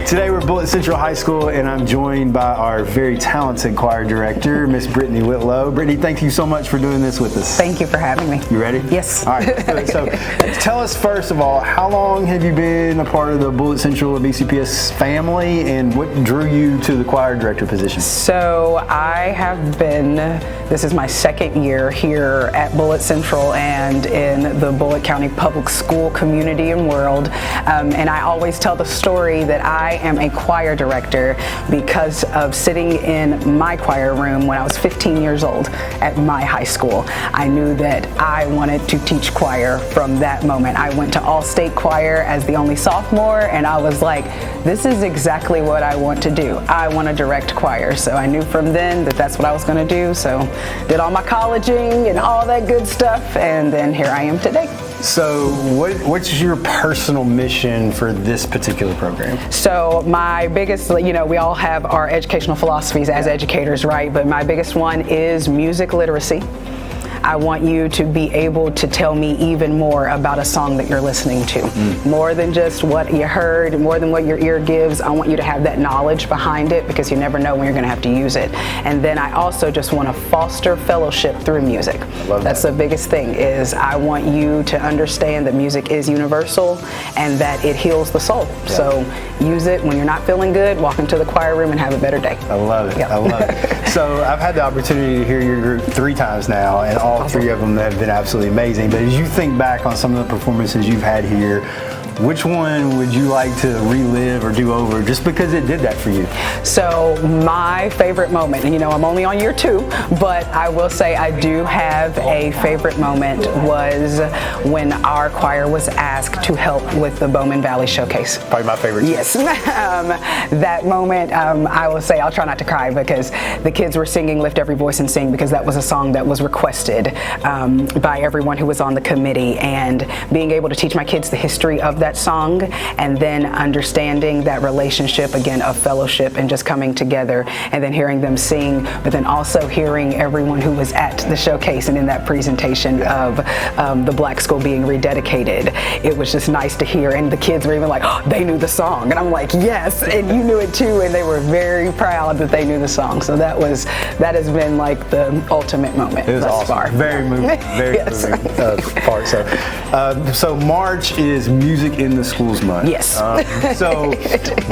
Today we're at Bullitt Central High School, and I'm joined by our very talented choir director, Miss Brittany Whitlow. Brittany, thank you so much for doing this with us. Thank you for having me. You ready? Yes. All right, let's do it. So tell us first of all, how long have you been a part of the Bullitt Central BCPS family, and what drew you to the choir director position? So I have been, this is my second year here at Bullitt Central and in the Bullitt County Public School community and world. And I always tell the story that I am a choir director because of sitting in my choir room when I was 15 years old at my high school. I knew that I wanted to teach choir from that moment. I went to all-state choir as the only sophomore, and I was like, this is exactly what I want to do. I want to direct choir. So I knew from then that that's what I was going to do. So did all my colleging and all that good stuff, and then here I am today. So what's your personal mission for this particular program? So my biggest, we all have our educational philosophies as educators, right? But my biggest one is music literacy. I want you to be able to tell me even more about a song that you're listening to. More than just what you heard, more than what your ear gives. I want you to have that knowledge behind it, because you never know when you're going to have to use it. And then I also just want to foster fellowship through music. That's the biggest thing, is I want you to understand that music is universal and that it heals the soul. Yeah. So use it when you're not feeling good, walk into the choir room and have a better day. I love it. Yep. I love it. So I've had the opportunity to hear your group 3 times now, and all 3 of them have been absolutely amazing. But as you think back on some of the performances you've had here, which one would you like to relive or do over, just because it did that for you? So my favorite moment, and I'm only on year 2, but I will say I do have a favorite moment, was when our choir was asked to help with the Bowman Valley Showcase. Probably my favorite too. Yes. That moment, I will say, I'll try not to cry, because the kids were singing Lift Every Voice and Sing, because that was a song that was requested by everyone who was on the committee, and being able to teach my kids the history of that song, and then understanding that relationship again of fellowship and just coming together, and then hearing them sing, but then also hearing everyone who was at the showcase and in that presentation of the Black School being rededicated. It was just nice to hear, and the kids were even like, oh, they knew the song, and I'm like, yes, and you knew it too, and they were very proud that they knew the song. So that has been like the ultimate moment. It was thus awesome. far. Very moving, very moving part. So March is Music in the Schools month. Yes. So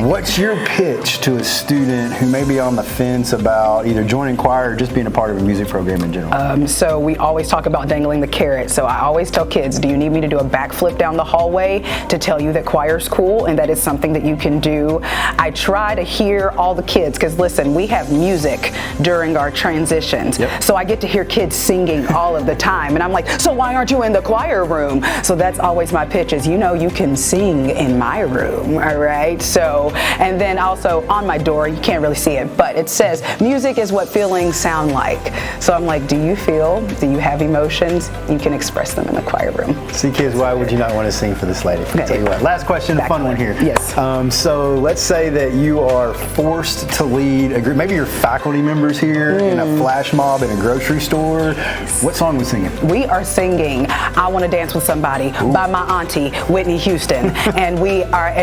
what's your pitch to a student who may be on the fence about either joining choir or just being a part of a music program in general? So we always talk about dangling the carrot. So I always tell kids, do you need me to do a backflip down the hallway to tell you that choir's cool and that it's something that you can do? I try to hear all the kids, because listen, we have music during our transitions. Yep. So I get to hear kids singing all of the time, and I'm like, so why aren't you in the choir room? So that's always my pitch, is you can sing in my room, all right? So, and then also on my door, you can't really see it, but it says, music is what feelings sound like. So I'm like, do you you have emotions? You can express them in the choir room. See, kids, why would you not want to sing for this lady? I'll tell you what. Last question, a fun one here. Yes. So let's say that you are forced to lead a group, maybe your faculty members here in a flash mob in a grocery store. What song are we singing? We are singing I Want to Dance with Somebody by my auntie, Whitney Houston. And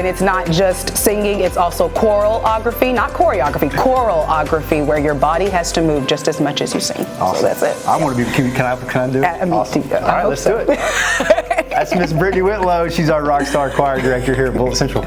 it's not just singing, it's also choreography, not choreography, choreography, where your body has to move just as much as you sing. Awesome. So that's it. I want to be, can I do it? Awesome. All right, let's do it. That's Miss Brittany Whitlow. She's our rock star choir director here at Bullitt Central.